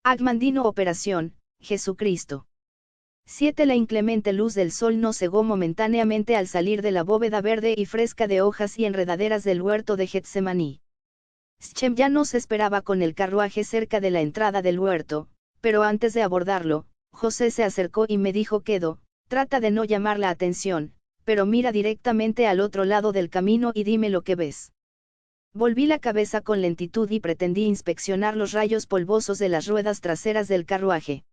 Agmandino Operación, Jesucristo. 7. La inclemente luz del sol nos cegó momentáneamente al salir de la bóveda verde y fresca de hojas y enredaderas del huerto de Getsemaní. Schem ya nos esperaba con el carruaje cerca de la entrada del huerto, pero antes de abordarlo, José se acercó y me dijo: Quedo, trata de no llamar la atención, pero mira directamente al otro lado del camino y dime lo que ves. Volví la cabeza con lentitud y pretendí inspeccionar los rayos polvosos de las ruedas traseras del carruaje.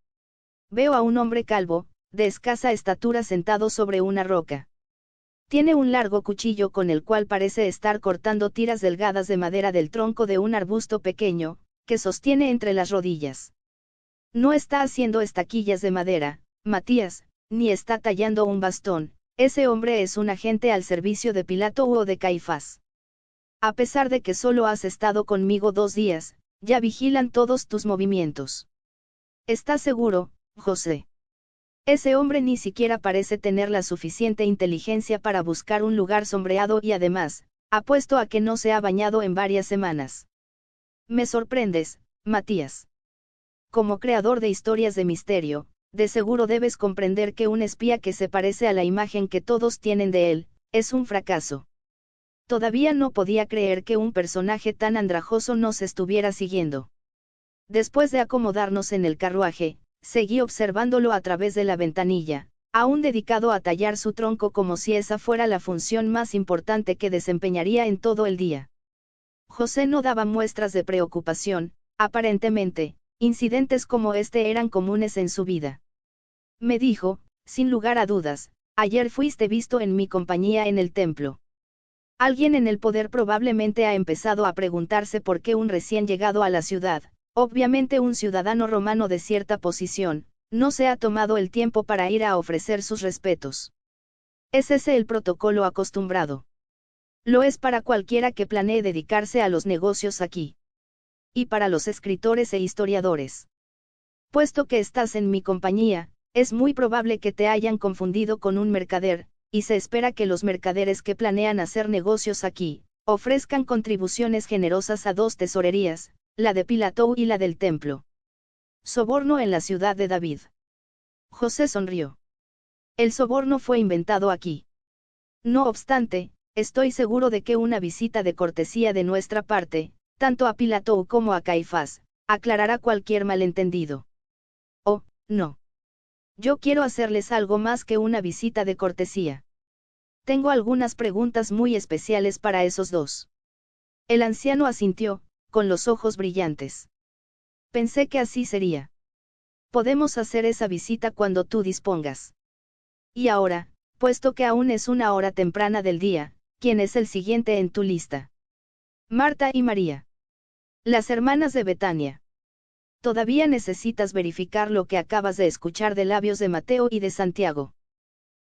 Veo a un hombre calvo, de escasa estatura sentado sobre una roca. Tiene un largo cuchillo con el cual parece estar cortando tiras delgadas de madera del tronco de un arbusto pequeño, que sostiene entre las rodillas. No está haciendo estaquillas de madera, Matías, ni está tallando un bastón. Ese hombre es un agente al servicio de Pilato o de Caifás. A pesar de que solo has estado conmigo 2 días, ya vigilan todos tus movimientos. ¿Estás seguro, José? Ese hombre ni siquiera parece tener la suficiente inteligencia para buscar un lugar sombreado y además, apuesto a que no se ha bañado en varias semanas. Me sorprendes, Matías. Como creador de historias de misterio, de seguro debes comprender que un espía que se parece a la imagen que todos tienen de él, es un fracaso. Todavía no podía creer que un personaje tan andrajoso nos estuviera siguiendo. Después de acomodarnos en el carruaje, seguí observándolo a través de la ventanilla, aún dedicado a tallar su tronco como si esa fuera la función más importante que desempeñaría en todo el día. José no daba muestras de preocupación, aparentemente, incidentes como este eran comunes en su vida. Me dijo, sin lugar a dudas, ayer fuiste visto en mi compañía en el templo. Alguien en el poder probablemente ha empezado a preguntarse por qué un recién llegado a la ciudad, obviamente un ciudadano romano de cierta posición, no se ha tomado el tiempo para ir a ofrecer sus respetos. ¿Es ese el protocolo acostumbrado? Lo es para cualquiera que planee dedicarse a los negocios aquí. Y para los escritores e historiadores. Puesto que estás en mi compañía, es muy probable que te hayan confundido con un mercader, y se espera que los mercaderes que planean hacer negocios aquí, ofrezcan contribuciones generosas a 2 tesorerías, la de Pilato y la del templo. Soborno en la ciudad de David. José sonrió. El soborno fue inventado aquí. No obstante, estoy seguro de que una visita de cortesía de nuestra parte, tanto a Pilato como a Caifás, aclarará cualquier malentendido. Oh, no. Yo quiero hacerles algo más que una visita de cortesía. Tengo algunas preguntas muy especiales para esos 2. El anciano asintió, con los ojos brillantes. Pensé que así sería. Podemos hacer esa visita cuando tú dispongas. Y ahora, puesto que aún es una hora temprana del día, ¿quién es el siguiente en tu lista? Marta y María. Las hermanas de Betania. Todavía necesitas verificar lo que acabas de escuchar de labios de Mateo y de Santiago.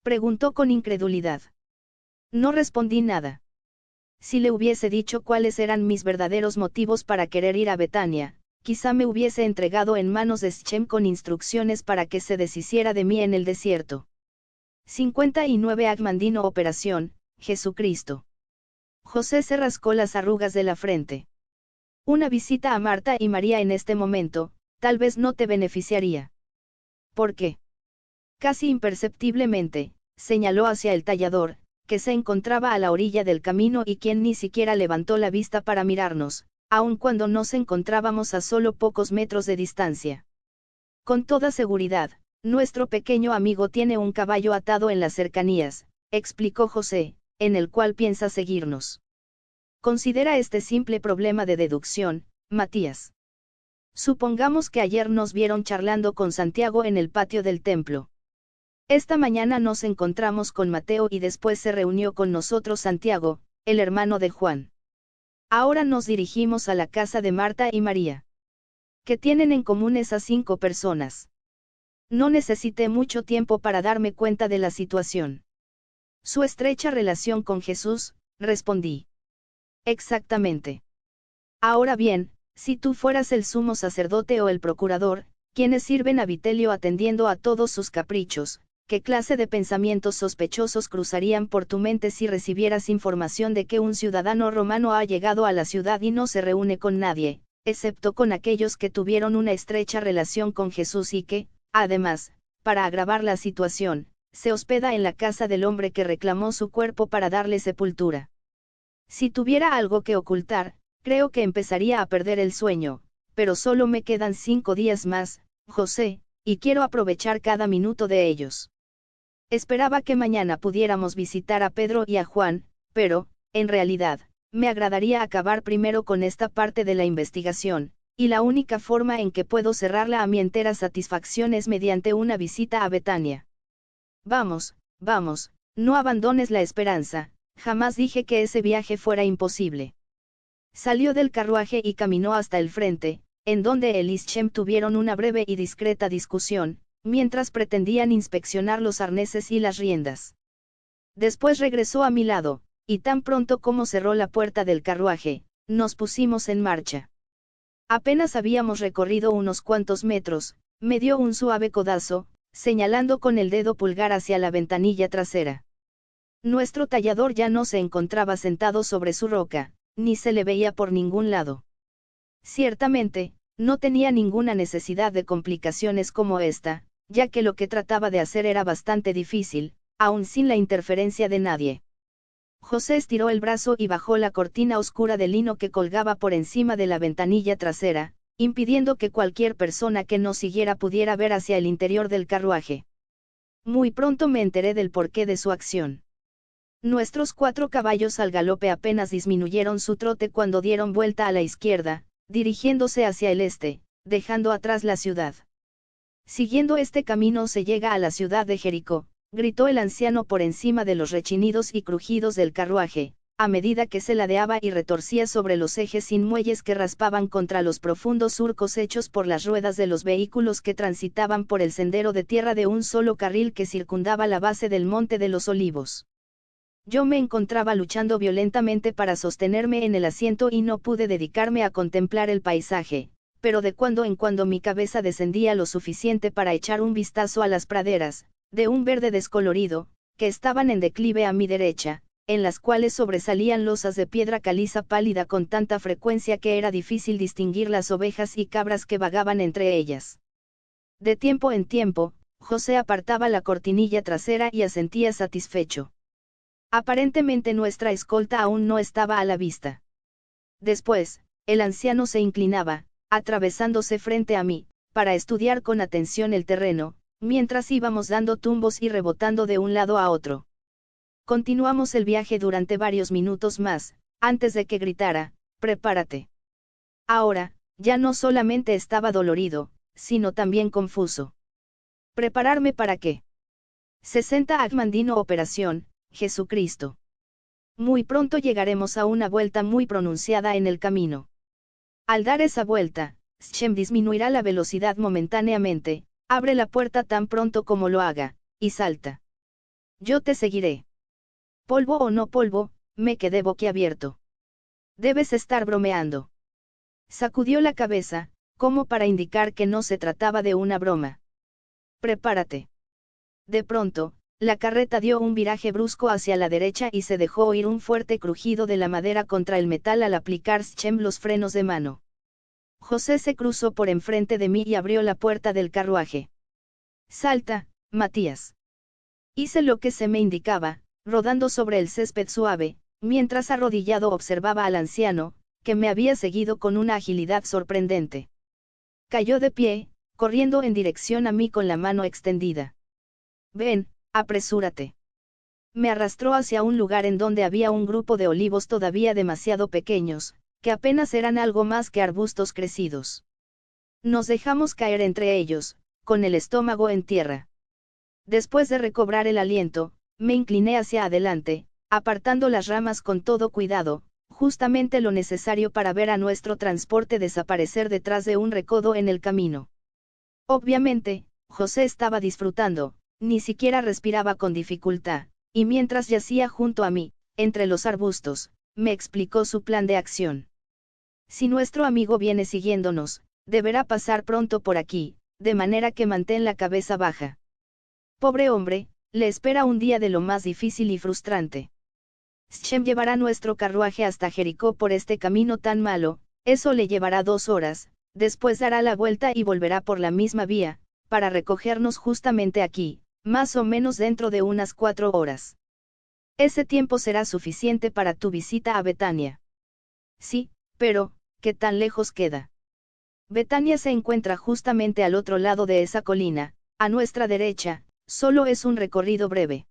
Preguntó con incredulidad. No respondí nada. Si le hubiese dicho cuáles eran mis verdaderos motivos para querer ir a Betania, quizá me hubiese entregado en manos de Schem con instrucciones para que se deshiciera de mí en el desierto. 59 Agmandino Operación, Jesucristo. José se rascó las arrugas de la frente. Una visita a Marta y María en este momento, tal vez no te beneficiaría. ¿Por qué? Casi imperceptiblemente, señaló hacia el tallador, que se encontraba a la orilla del camino y quien ni siquiera levantó la vista para mirarnos, aun cuando nos encontrábamos a solo pocos metros de distancia. Con toda seguridad, nuestro pequeño amigo tiene un caballo atado en las cercanías, explicó José, en el cual piensa seguirnos. Considera este simple problema de deducción, Matías. Supongamos que ayer nos vieron charlando con Santiago en el patio del templo. Esta mañana nos encontramos con Mateo y después se reunió con nosotros Santiago, el hermano de Juan. Ahora nos dirigimos a la casa de Marta y María. ¿Qué tienen en común esas 5 personas? No necesité mucho tiempo para darme cuenta de la situación. Su estrecha relación con Jesús, respondí. Exactamente. Ahora bien, si tú fueras el sumo sacerdote o el procurador, quienes sirven a Vitelio atendiendo a todos sus caprichos, ¿qué clase de pensamientos sospechosos cruzarían por tu mente si recibieras información de que un ciudadano romano ha llegado a la ciudad y no se reúne con nadie, excepto con aquellos que tuvieron una estrecha relación con Jesús y que, además, para agravar la situación, se hospeda en la casa del hombre que reclamó su cuerpo para darle sepultura. Si tuviera algo que ocultar, creo que empezaría a perder el sueño, pero solo me quedan 5 días más, José, y quiero aprovechar cada minuto de ellos. Esperaba que mañana pudiéramos visitar a Pedro y a Juan, pero, en realidad, me agradaría acabar primero con esta parte de la investigación, y la única forma en que puedo cerrarla a mi entera satisfacción es mediante una visita a Betania. Vamos, vamos, no abandones la esperanza, jamás dije que ese viaje fuera imposible. Salió del carruaje y caminó hasta el frente, en donde él y Shem tuvieron una breve y discreta discusión, mientras pretendían inspeccionar los arneses y las riendas. Después regresó a mi lado, y tan pronto como cerró la puerta del carruaje, nos pusimos en marcha. Apenas habíamos recorrido unos cuantos metros, me dio un suave codazo, señalando con el dedo pulgar hacia la ventanilla trasera. Nuestro tallador ya no se encontraba sentado sobre su roca, ni se le veía por ningún lado. Ciertamente, no tenía ninguna necesidad de complicaciones como esta, ya que lo que trataba de hacer era bastante difícil, aun sin la interferencia de nadie. José estiró el brazo y bajó la cortina oscura de lino que colgaba por encima de la ventanilla trasera, impidiendo que cualquier persona que nos siguiera pudiera ver hacia el interior del carruaje. Muy pronto me enteré del porqué de su acción. Nuestros 4 caballos al galope apenas disminuyeron su trote cuando dieron vuelta a la izquierda, dirigiéndose hacia el este, dejando atrás la ciudad. Siguiendo este camino se llega a la ciudad de Jericó, gritó el anciano por encima de los rechinidos y crujidos del carruaje, a medida que se ladeaba y retorcía sobre los ejes sin muelles que raspaban contra los profundos surcos hechos por las ruedas de los vehículos que transitaban por el sendero de tierra de un solo carril que circundaba la base del Monte de los Olivos. Yo me encontraba luchando violentamente para sostenerme en el asiento y no pude dedicarme a contemplar el paisaje, pero de cuando en cuando mi cabeza descendía lo suficiente para echar un vistazo a las praderas, de un verde descolorido, que estaban en declive a mi derecha, en las cuales sobresalían losas de piedra caliza pálida con tanta frecuencia que era difícil distinguir las ovejas y cabras que vagaban entre ellas. De tiempo en tiempo, José apartaba la cortinilla trasera y asentía satisfecho. Aparentemente nuestra escolta aún no estaba a la vista. Después, el anciano se inclinaba, atravesándose frente a mí, para estudiar con atención el terreno, mientras íbamos dando tumbos y rebotando de un lado a otro. Continuamos el viaje durante varios minutos más, antes de que gritara, «¡Prepárate!». Ahora, ya no solamente estaba dolorido, sino también confuso. ¿Prepararme para qué? 60 Agmandino Operación, Jesucristo. Muy pronto llegaremos a una vuelta muy pronunciada en el camino. Al dar esa vuelta, Shem disminuirá la velocidad momentáneamente, abre la puerta tan pronto como lo haga, y salta. Yo te seguiré. Polvo o no polvo, me quedé boquiabierto. Debes estar bromeando. Sacudió la cabeza, como para indicar que no se trataba de una broma. Prepárate. De pronto, la carreta dio un viraje brusco hacia la derecha y se dejó oír un fuerte crujido de la madera contra el metal al aplicar Shem los frenos de mano. José se cruzó por enfrente de mí y abrió la puerta del carruaje. Salta, Matías. Hice lo que se me indicaba, rodando sobre el césped suave, mientras arrodillado observaba al anciano, que me había seguido con una agilidad sorprendente. Cayó de pie, corriendo en dirección a mí con la mano extendida. Ven, apresúrate. Me arrastró hacia un lugar en donde había un grupo de olivos todavía demasiado pequeños, que apenas eran algo más que arbustos crecidos. Nos dejamos caer entre ellos, con el estómago en tierra. Después de recobrar el aliento, me incliné hacia adelante, apartando las ramas con todo cuidado, justamente lo necesario para ver a nuestro transporte desaparecer detrás de un recodo en el camino. Obviamente, José estaba disfrutando, ni siquiera respiraba con dificultad, y mientras yacía junto a mí, entre los arbustos, me explicó su plan de acción. Si nuestro amigo viene siguiéndonos, deberá pasar pronto por aquí, de manera que mantén la cabeza baja. Pobre hombre, le espera un día de lo más difícil y frustrante. Shem llevará nuestro carruaje hasta Jericó por este camino tan malo, Eso le llevará 2 horas, después dará la vuelta y volverá por la misma vía, para recogernos justamente aquí, más o menos dentro de unas 4 horas. Ese tiempo será suficiente para tu visita a Betania. Sí, pero, ¿qué tan lejos queda? Betania se encuentra justamente al otro lado de esa colina, a nuestra derecha, solo es un recorrido breve.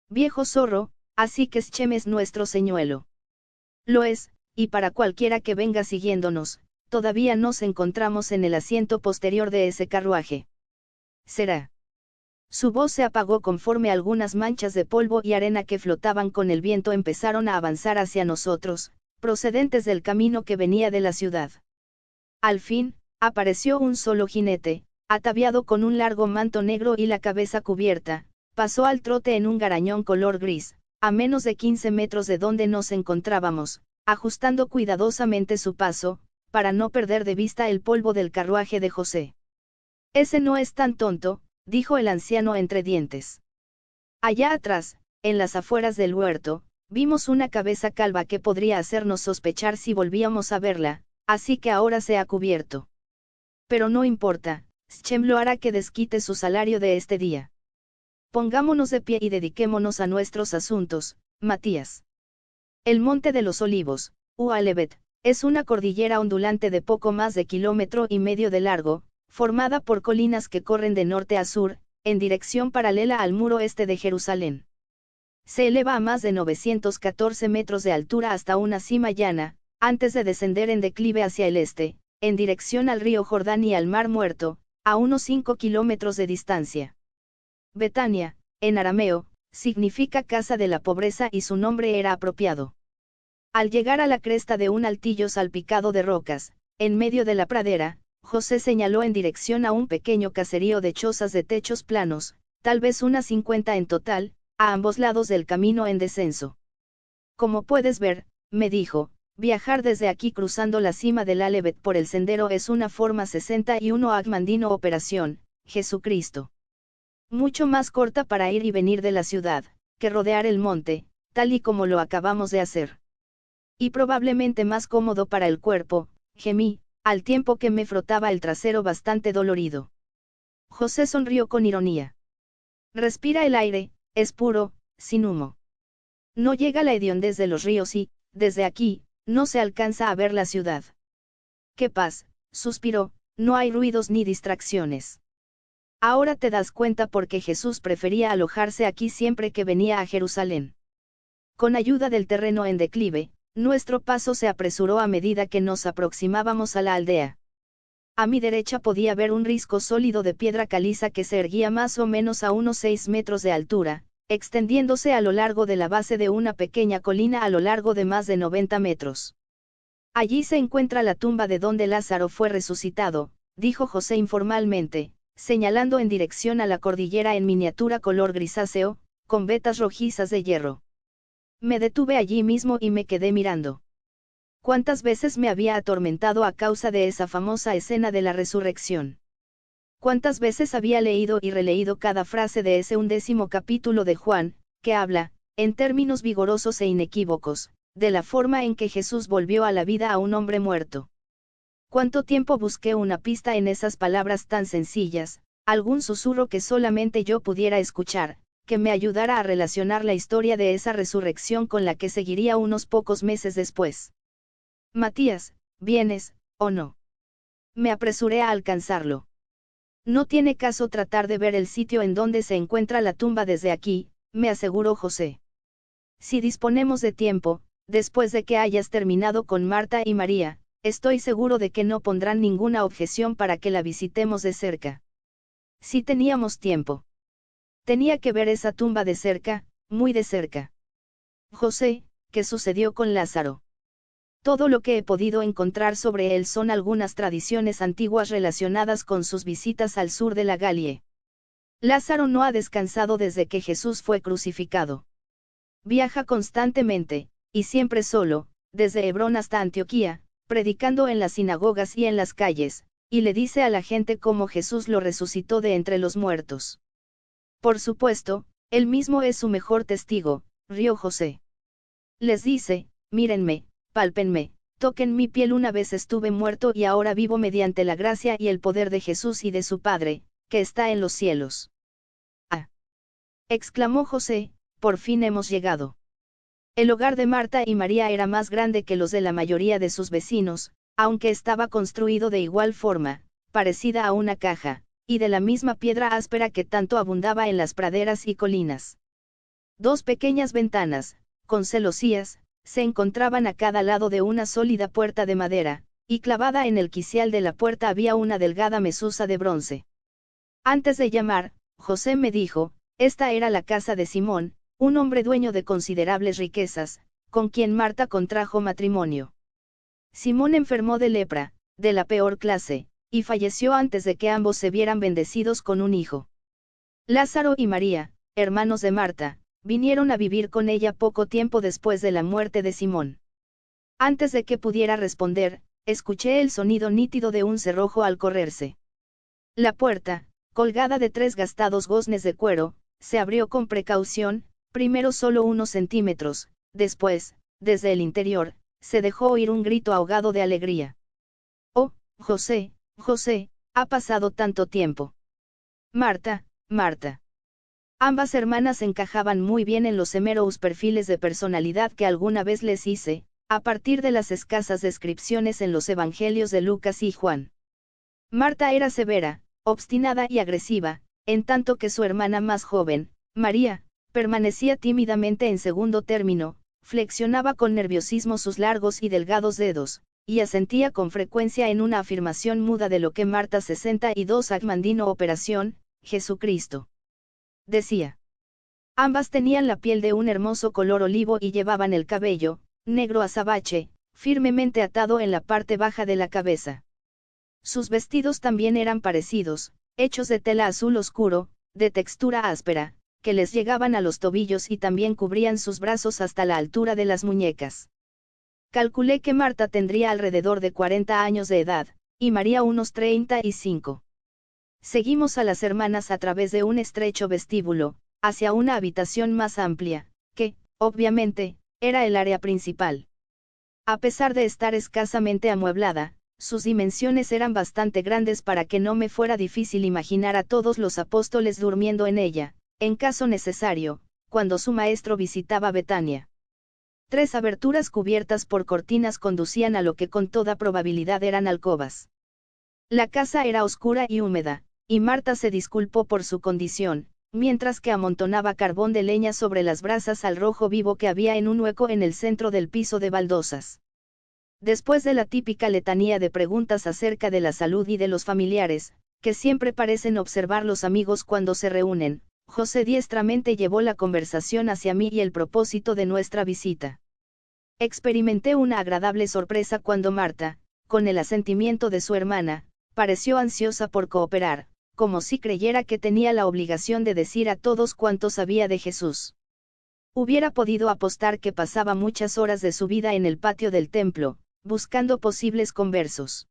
Viejo zorro, así que Schem es nuestro señuelo. Lo es, y para cualquiera que venga siguiéndonos, todavía nos encontramos en el asiento posterior de ese carruaje. Será. Su voz se apagó conforme algunas manchas de polvo y arena que flotaban con el viento empezaron a avanzar hacia nosotros, procedentes del camino que venía de la ciudad. Al fin, apareció un solo jinete, ataviado con un largo manto negro y la cabeza cubierta, pasó al trote en un garañón color gris, a menos de 15 metros de donde nos encontrábamos, ajustando cuidadosamente su paso, para no perder de vista el polvo del carruaje de José. Ese no es tan tonto, dijo el anciano entre dientes. Allá atrás, en las afueras del huerto, vimos una cabeza calva que podría hacernos sospechar si volvíamos a verla, así que ahora se ha cubierto. Pero no importa, Schem lo hará que desquite su salario de este día. Pongámonos de pie y dediquémonos a nuestros asuntos, Matías. El Monte de los Olivos, Ualebet, es una cordillera ondulante de poco más de 1,5 kilómetros de largo, formada por colinas que corren de norte a sur, en dirección paralela al muro este de Jerusalén. Se eleva a más de 914 metros de altura hasta una cima llana, antes de descender en declive hacia el este, en dirección al río Jordán y al Mar Muerto, a unos 5 kilómetros de distancia. Betania, en arameo, significa casa de la pobreza y su nombre era apropiado. Al llegar a la cresta de un altillo salpicado de rocas, en medio de la pradera, José señaló en dirección a un pequeño caserío de chozas de techos planos, tal vez unas 50 en total, a ambos lados del camino en descenso. Como puedes ver, me dijo, viajar desde aquí cruzando la cima del Alebet por el sendero es una forma 61 agmandino operación, Jesucristo. Mucho más corta para ir y venir de la ciudad, que rodear el monte, tal y como lo acabamos de hacer. Y probablemente más cómodo para el cuerpo, gemí, al tiempo que me frotaba el trasero bastante dolorido. José sonrió con ironía. Respira el aire, es puro, sin humo. No llega la hediondez de los ríos y, desde aquí, no se alcanza a ver la ciudad. ¡Qué paz!, suspiró, no hay ruidos ni distracciones. Ahora te das cuenta por qué Jesús prefería alojarse aquí siempre que venía a Jerusalén. Con ayuda del terreno en declive, nuestro paso se apresuró a medida que nos aproximábamos a la aldea. A mi derecha podía ver un risco sólido de piedra caliza que se erguía más o menos a unos 6 metros de altura, extendiéndose a lo largo de la base de una pequeña colina a lo largo de más de 90 metros. Allí se encuentra la tumba de donde Lázaro fue resucitado, dijo José informalmente, señalando en dirección a la cordillera en miniatura color grisáceo, con vetas rojizas de hierro. Me detuve allí mismo y me quedé mirando. ¿Cuántas veces me había atormentado a causa de esa famosa escena de la resurrección? ¿Cuántas veces había leído y releído cada frase de ese 11º capítulo de Juan, que habla, en términos vigorosos e inequívocos, de la forma en que Jesús volvió a la vida a un hombre muerto? ¿Cuánto tiempo busqué una pista en esas palabras tan sencillas, algún susurro que solamente yo pudiera escuchar, que me ayudara a relacionar la historia de esa resurrección con la que seguiría unos pocos meses después? Matías, ¿vienes, o no? Me apresuré a alcanzarlo. No tiene caso tratar de ver el sitio en donde se encuentra la tumba desde aquí, me aseguró José. Si disponemos de tiempo, después de que hayas terminado con Marta y María, estoy seguro de que no pondrán ninguna objeción para que la visitemos de cerca. Si teníamos tiempo. Tenía que ver esa tumba de cerca, muy de cerca. José, ¿qué sucedió con Lázaro? Todo lo que he podido encontrar sobre él son algunas tradiciones antiguas relacionadas con sus visitas al sur de la Galie. Lázaro no ha descansado desde que Jesús fue crucificado. Viaja constantemente, y siempre solo, desde Hebrón hasta Antioquía, predicando en las sinagogas y en las calles, y le dice a la gente cómo Jesús lo resucitó de entre los muertos. Por supuesto, él mismo es su mejor testigo, rió José. Les dice, mírenme, pálpenme, toquen mi piel, una vez estuve muerto y ahora vivo mediante la gracia y el poder de Jesús y de su Padre, que está en los cielos. ¡Ah!, exclamó José, por fin hemos llegado. El hogar de Marta y María era más grande que los de la mayoría de sus vecinos, aunque estaba construido de igual forma, parecida a una caja, y de la misma piedra áspera que tanto abundaba en las praderas y colinas. Dos pequeñas ventanas, con celosías, se encontraban a cada lado de una sólida puerta de madera, y clavada en el quicial de la puerta había una delgada mesusa de bronce. Antes de llamar, José me dijo, esta era la casa de Simón, un hombre dueño de considerables riquezas, con quien Marta contrajo matrimonio. Simón enfermó de lepra, de la peor clase, y falleció antes de que ambos se vieran bendecidos con un hijo. Lázaro y María, hermanos de Marta, vinieron a vivir con ella poco tiempo después de la muerte de Simón. Antes de que pudiera responder, escuché el sonido nítido de un cerrojo al correrse. La puerta, colgada de 3 gastados goznes de cuero, se abrió con precaución, primero solo unos centímetros, después, desde el interior, se dejó oír un grito ahogado de alegría. «Oh, José, José, ha pasado tanto tiempo. Marta, Marta». Ambas hermanas encajaban muy bien en los semeros perfiles de personalidad que alguna vez les hice, a partir de las escasas descripciones en los evangelios de Lucas y Juan. Marta era severa, obstinada y agresiva, en tanto que su hermana más joven, María, permanecía tímidamente en segundo término, flexionaba con nerviosismo sus largos y delgados dedos, y asentía con frecuencia en una afirmación muda de lo que Marta 62 Agmandino Operación, Jesucristo. Decía. Ambas tenían la piel de un hermoso color olivo y llevaban el cabello, negro azabache, firmemente atado en la parte baja de la cabeza. Sus vestidos también eran parecidos, hechos de tela azul oscuro, de textura áspera, que les llegaban a los tobillos y también cubrían sus brazos hasta la altura de las muñecas. Calculé que Marta tendría alrededor de 40 años de edad, y María unos 35. Seguimos a las hermanas a través de un estrecho vestíbulo, hacia una habitación más amplia, que, obviamente, era el área principal. A pesar de estar escasamente amueblada, sus dimensiones eran bastante grandes para que no me fuera difícil imaginar a todos los apóstoles durmiendo en ella, en caso necesario, cuando su maestro visitaba Betania. 3 aberturas cubiertas por cortinas conducían a lo que con toda probabilidad eran alcobas. La casa era oscura y húmeda, y Marta se disculpó por su condición, mientras que amontonaba carbón de leña sobre las brasas al rojo vivo que había en un hueco en el centro del piso de baldosas. Después de la típica letanía de preguntas acerca de la salud y de los familiares, que siempre parecen observar los amigos cuando se reúnen, José diestramente llevó la conversación hacia mí y el propósito de nuestra visita. Experimenté una agradable sorpresa cuando Marta, con el asentimiento de su hermana, pareció ansiosa por cooperar, como si creyera que tenía la obligación de decir a todos cuanto sabía de Jesús. Hubiera podido apostar que pasaba muchas horas de su vida en el patio del templo, buscando posibles conversos.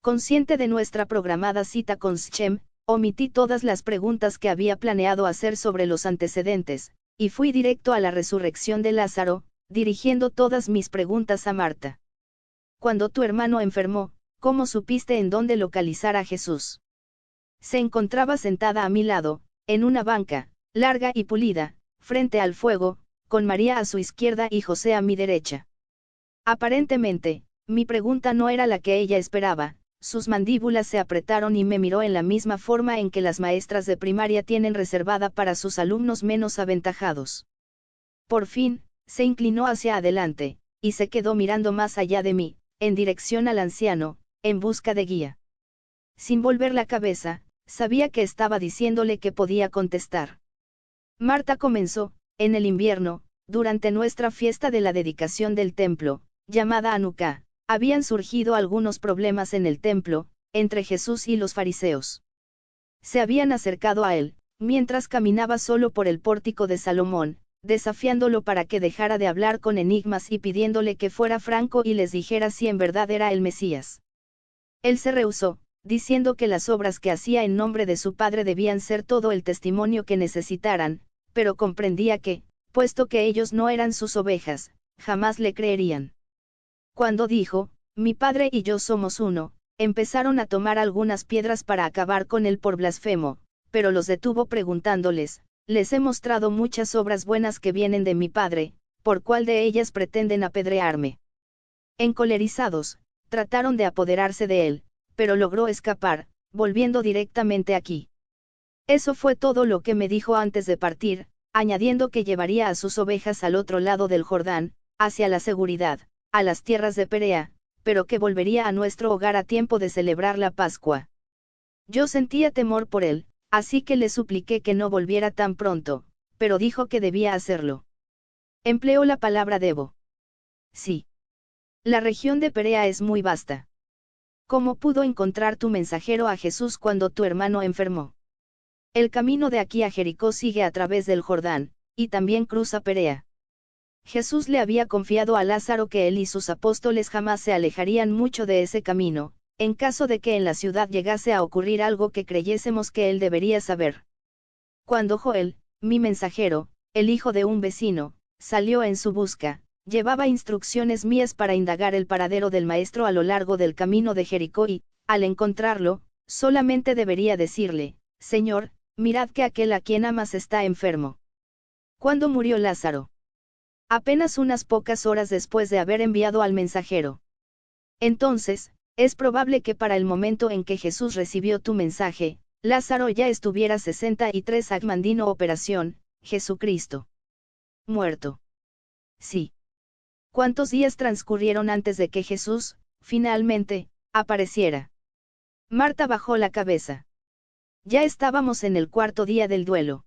Consciente de nuestra programada cita con Schem, omití todas las preguntas que había planeado hacer sobre los antecedentes, y fui directo a la resurrección de Lázaro, dirigiendo todas mis preguntas a Marta. Cuando tu hermano enfermó, ¿cómo supiste en dónde localizar a Jesús? Se encontraba sentada a mi lado, en una banca, larga y pulida, frente al fuego, con María a su izquierda y José a mi derecha. Aparentemente, mi pregunta no era la que ella esperaba, sus mandíbulas se apretaron y me miró en la misma forma en que las maestras de primaria tienen reservada para sus alumnos menos aventajados. Por fin, se inclinó hacia adelante, y se quedó mirando más allá de mí, en dirección al anciano, en busca de guía. Sin volver la cabeza, sabía que estaba diciéndole que podía contestar. Marta comenzó, en el invierno, durante nuestra fiesta de la dedicación del templo, llamada Hanukkah, habían surgido algunos problemas en el templo, entre Jesús y los fariseos. Se habían acercado a él, mientras caminaba solo por el pórtico de Salomón, desafiándolo para que dejara de hablar con enigmas y pidiéndole que fuera franco y les dijera si en verdad era el Mesías. Él se rehusó, diciendo que las obras que hacía en nombre de su padre debían ser todo el testimonio que necesitaran, pero comprendía que, puesto que ellos no eran sus ovejas, jamás le creerían. Cuando dijo, mi padre y yo somos uno, empezaron a tomar algunas piedras para acabar con él por blasfemo, pero los detuvo preguntándoles, les he mostrado muchas obras buenas que vienen de mi padre, ¿por cuál de ellas pretenden apedrearme? Encolerizados, trataron de apoderarse de él, pero logró escapar, volviendo directamente aquí. Eso fue todo lo que me dijo antes de partir, añadiendo que llevaría a sus ovejas al otro lado del Jordán, hacia la seguridad, a las tierras de Perea, pero que volvería a nuestro hogar a tiempo de celebrar la Pascua. Yo sentía temor por él, así que le supliqué que no volviera tan pronto, pero dijo que debía hacerlo. Empleó la palabra debo. Sí. La región de Perea es muy vasta. ¿Cómo pudo encontrar tu mensajero a Jesús cuando tu hermano enfermó? El camino de aquí a Jericó sigue a través del Jordán, y también cruza Perea. Jesús le había confiado a Lázaro que él y sus apóstoles jamás se alejarían mucho de ese camino, en caso de que en la ciudad llegase a ocurrir algo que creyésemos que él debería saber. Cuando Joel, mi mensajero, el hijo de un vecino, salió en su busca, llevaba instrucciones mías para indagar el paradero del maestro a lo largo del camino de Jericó y, al encontrarlo, solamente debería decirle, Señor, mirad que aquel a quien amas está enfermo. ¿Cuándo murió Lázaro? Apenas unas pocas horas después de haber enviado al mensajero. Entonces, es probable que para el momento en que Jesús recibió tu mensaje, Lázaro ya estuviera 63 Agmandino operación, Jesucristo. Muerto. Sí. ¿Cuántos días transcurrieron antes de que Jesús, finalmente, apareciera? Marta bajó la cabeza. Ya estábamos en el cuarto día del duelo.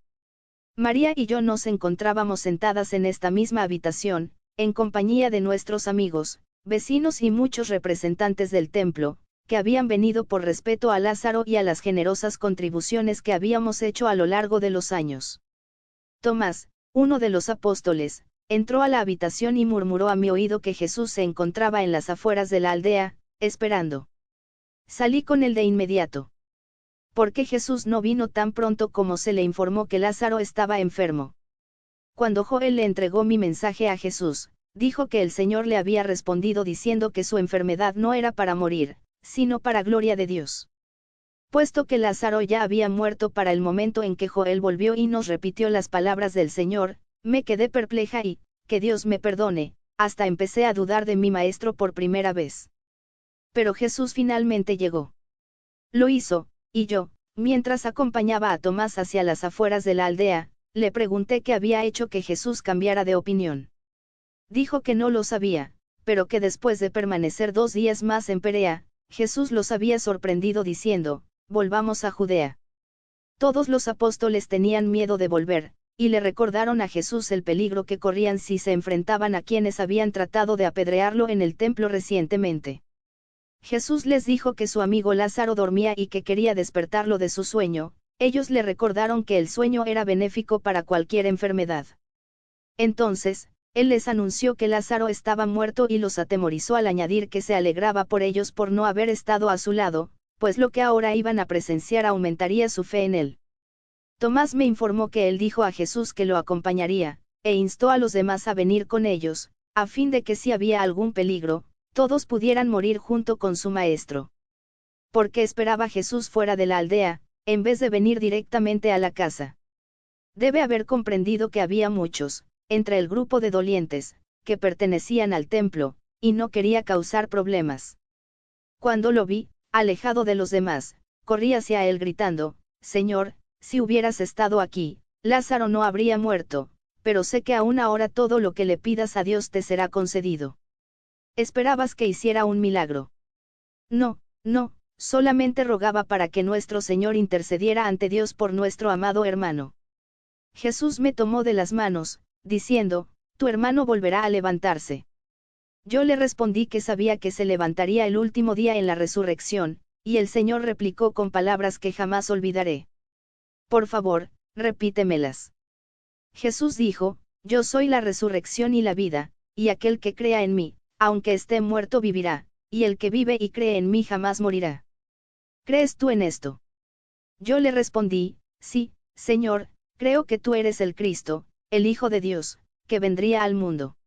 María y yo nos encontrábamos sentadas en esta misma habitación, en compañía de nuestros amigos, vecinos y muchos representantes del templo, que habían venido por respeto a Lázaro y a las generosas contribuciones que habíamos hecho a lo largo de los años. Tomás, uno de los apóstoles, entró a la habitación y murmuró a mi oído que Jesús se encontraba en las afueras de la aldea, esperando. Salí con él de inmediato. ¿Por qué Jesús no vino tan pronto como se le informó que Lázaro estaba enfermo? Cuando Joel le entregó mi mensaje a Jesús, dijo que el Señor le había respondido diciendo que su enfermedad no era para morir, sino para gloria de Dios. Puesto que Lázaro ya había muerto para el momento en que Joel volvió y nos repitió las palabras del Señor, me quedé perpleja y, que Dios me perdone, hasta empecé a dudar de mi maestro por primera vez. Pero Jesús finalmente llegó. Lo hizo, y yo, mientras acompañaba a Tomás hacia las afueras de la aldea, le pregunté qué había hecho que Jesús cambiara de opinión. Dijo que no lo sabía, pero que después de permanecer 2 días más en Perea, Jesús los había sorprendido diciendo, volvamos a Judea. Todos los apóstoles tenían miedo de volver, y le recordaron a Jesús el peligro que corrían si se enfrentaban a quienes habían tratado de apedrearlo en el templo recientemente. Jesús les dijo que su amigo Lázaro dormía y que quería despertarlo de su sueño. Ellos le recordaron que el sueño era benéfico para cualquier enfermedad. Entonces, él les anunció que Lázaro estaba muerto y los atemorizó al añadir que se alegraba por ellos por no haber estado a su lado, pues lo que ahora iban a presenciar aumentaría su fe en él. Tomás me informó que él dijo a Jesús que lo acompañaría, e instó a los demás a venir con ellos, a fin de que si había algún peligro, todos pudieran morir junto con su maestro. ¿Por qué esperaba Jesús fuera de la aldea, en vez de venir directamente a la casa? Debe haber comprendido que había muchos, entre el grupo de dolientes, que pertenecían al templo, y no quería causar problemas. Cuando lo vi, alejado de los demás, corrí hacia él gritando, Señor, si hubieras estado aquí, Lázaro no habría muerto, pero sé que aún ahora todo lo que le pidas a Dios te será concedido. ¿Esperabas que hiciera un milagro? No, no, solamente rogaba para que nuestro Señor intercediera ante Dios por nuestro amado hermano. Jesús me tomó de las manos, diciendo, tu hermano volverá a levantarse. Yo le respondí que sabía que se levantaría el último día en la resurrección, y el Señor replicó con palabras que jamás olvidaré. Por favor, repítemelas. Jesús dijo, yo soy la resurrección y la vida, y aquel que crea en mí, aunque esté muerto vivirá, y el que vive y cree en mí jamás morirá. ¿Crees tú en esto? Yo le respondí, sí, Señor, creo que tú eres el Cristo, el Hijo de Dios, que vendría al mundo.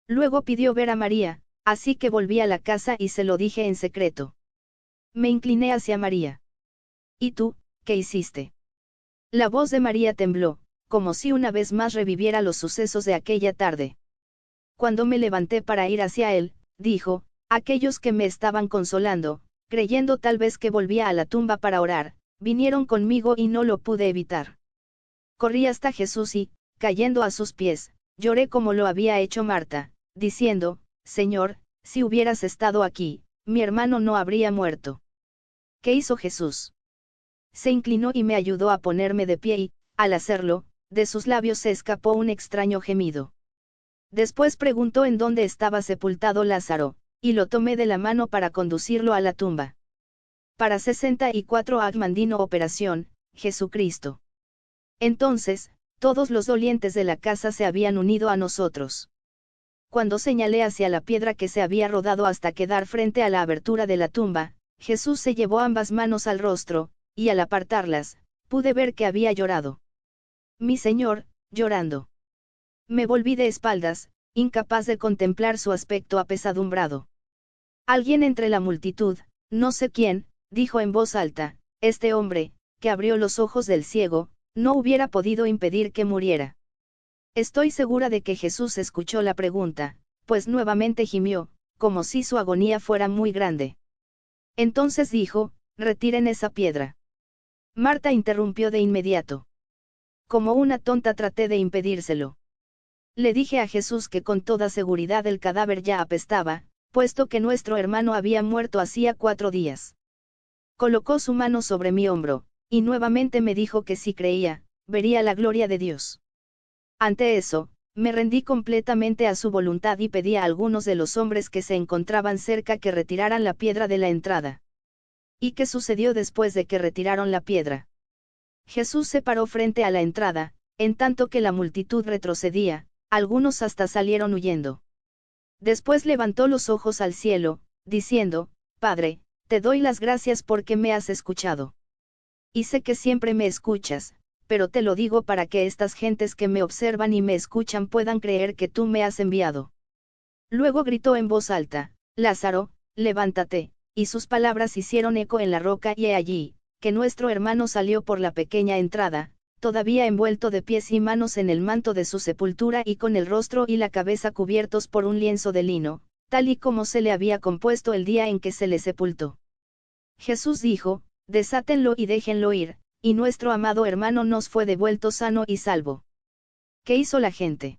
Luego pidió ver a María, así que volví a la casa y se lo dije en secreto. Me incliné hacia María. ¿Y tú, qué hiciste? La voz de María tembló, como si una vez más reviviera los sucesos de aquella tarde. Cuando me levanté para ir hacia él, dijo, aquellos que me estaban consolando, creyendo tal vez que volvía a la tumba para orar, vinieron conmigo y no lo pude evitar. Corrí hasta Jesús y, cayendo a sus pies, lloré como lo había hecho Marta, diciendo, Señor, si hubieras estado aquí, mi hermano no habría muerto. ¿Qué hizo Jesús? Se inclinó y me ayudó a ponerme de pie y, al hacerlo, de sus labios se escapó un extraño gemido. Después preguntó en dónde estaba sepultado Lázaro, y lo tomé de la mano para conducirlo a la tumba. Para 64 Agmandino Operación, Jesucristo. Entonces, todos los dolientes de la casa se habían unido a nosotros. Cuando señalé hacia la piedra que se había rodado hasta quedar frente a la abertura de la tumba, Jesús se llevó ambas manos al rostro, y al apartarlas, pude ver que había llorado. Mi Señor, llorando. Me volví de espaldas, incapaz de contemplar su aspecto apesadumbrado. Alguien entre la multitud, no sé quién, dijo en voz alta, este hombre, que abrió los ojos del ciego, no hubiera podido impedir que muriera. Estoy segura de que Jesús escuchó la pregunta, pues nuevamente gimió, como si su agonía fuera muy grande. Entonces dijo, retiren esa piedra. Marta interrumpió de inmediato. Como una tonta traté de impedírselo. Le dije a Jesús que con toda seguridad el cadáver ya apestaba, puesto que nuestro hermano había muerto hacía 4 días. Colocó su mano sobre mi hombro, y nuevamente me dijo que si creía, vería la gloria de Dios. Ante eso, me rendí completamente a su voluntad y pedí a algunos de los hombres que se encontraban cerca que retiraran la piedra de la entrada. ¿Y qué sucedió después de que retiraron la piedra? Jesús se paró frente a la entrada, en tanto que la multitud retrocedía, algunos hasta salieron huyendo. Después levantó los ojos al cielo, diciendo, Padre, te doy las gracias porque me has escuchado. Y sé que siempre me escuchas, pero te lo digo para que estas gentes que me observan y me escuchan puedan creer que tú me has enviado. Luego gritó en voz alta, Lázaro, levántate, y sus palabras hicieron eco en la roca y he allí, que nuestro hermano salió por la pequeña entrada, todavía envuelto de pies y manos en el manto de su sepultura y con el rostro y la cabeza cubiertos por un lienzo de lino, tal y como se le había compuesto el día en que se le sepultó. Jesús dijo, desátenlo y déjenlo ir, y nuestro amado hermano nos fue devuelto sano y salvo. ¿Qué hizo la gente?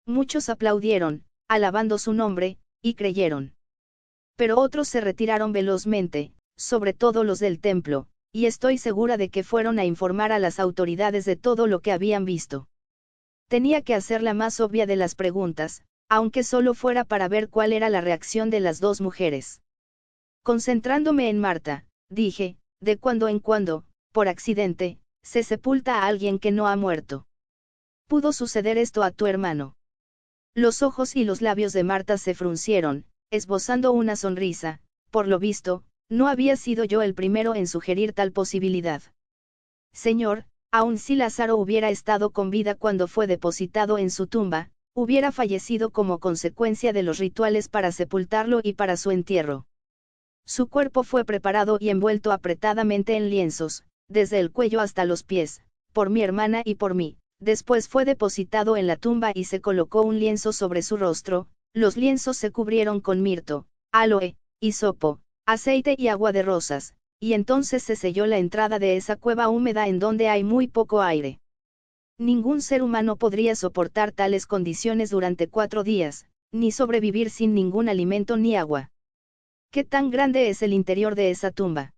Muchos aplaudieron, alabando su nombre, y creyeron. Pero otros se retiraron velozmente, sobre todo los del templo, y estoy segura de que fueron a informar a las autoridades de todo lo que habían visto. Tenía que hacer la más obvia de las preguntas, aunque solo fuera para ver cuál era la reacción de las dos mujeres. Concentrándome en Marta, dije, de cuando en cuando, por accidente, se sepulta a alguien que no ha muerto. ¿Pudo suceder esto a tu hermano? Los ojos y los labios de Marta se fruncieron, esbozando una sonrisa. Por lo visto, no había sido yo el primero en sugerir tal posibilidad. Señor, aun si Lázaro hubiera estado con vida cuando fue depositado en su tumba, hubiera fallecido como consecuencia de los rituales para sepultarlo y para su entierro. Su cuerpo fue preparado y envuelto apretadamente en lienzos, desde el cuello hasta los pies, por mi hermana y por mí. Después fue depositado en la tumba y se colocó un lienzo sobre su rostro. Los lienzos se cubrieron con mirto, aloe, hisopo, aceite y agua de rosas, y entonces se selló la entrada de esa cueva húmeda en donde hay muy poco aire. Ningún ser humano podría soportar tales condiciones durante 4 días, ni sobrevivir sin ningún alimento ni agua. ¿Qué tan grande es el interior de esa tumba?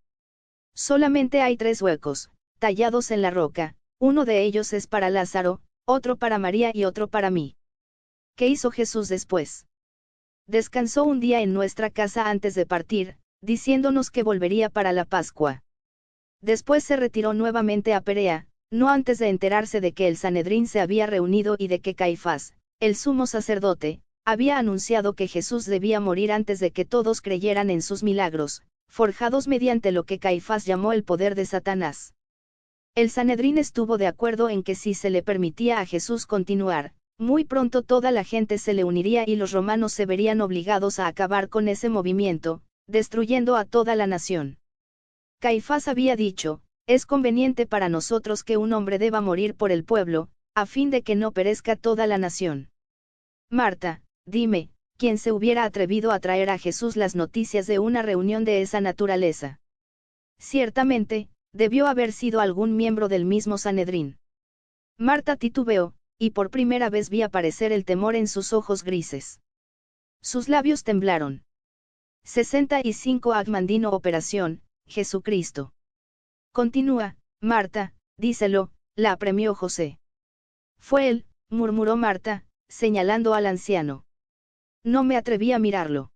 Solamente hay 3 huecos, tallados en la roca, uno de ellos es para Lázaro, otro para María y otro para mí. ¿Qué hizo Jesús después? Descansó un día en nuestra casa antes de partir, diciéndonos que volvería para la Pascua. Después se retiró nuevamente a Perea, no antes de enterarse de que el Sanedrín se había reunido y de que Caifás, el sumo sacerdote, había anunciado que Jesús debía morir antes de que todos creyeran en sus milagros, forjados mediante lo que Caifás llamó el poder de Satanás. El Sanedrín estuvo de acuerdo en que si se le permitía a Jesús continuar, Muy pronto toda la gente se le uniría y los romanos se verían obligados a acabar con ese movimiento, destruyendo a toda la nación. Caifás había dicho, es conveniente para nosotros que un hombre deba morir por el pueblo, a fin de que no perezca toda la nación. Marta, dime, ¿quién se hubiera atrevido a traer a Jesús las noticias de una reunión de esa naturaleza? Ciertamente, debió haber sido algún miembro del mismo Sanedrín. Marta titubeó, y por primera vez vi aparecer el temor en sus ojos grises. Sus labios temblaron. 65 Agmandino Operación, Jesucristo. Continúa, Marta, díselo, la apremió José. Fue él, murmuró Marta, señalando al anciano. No me atreví a mirarlo.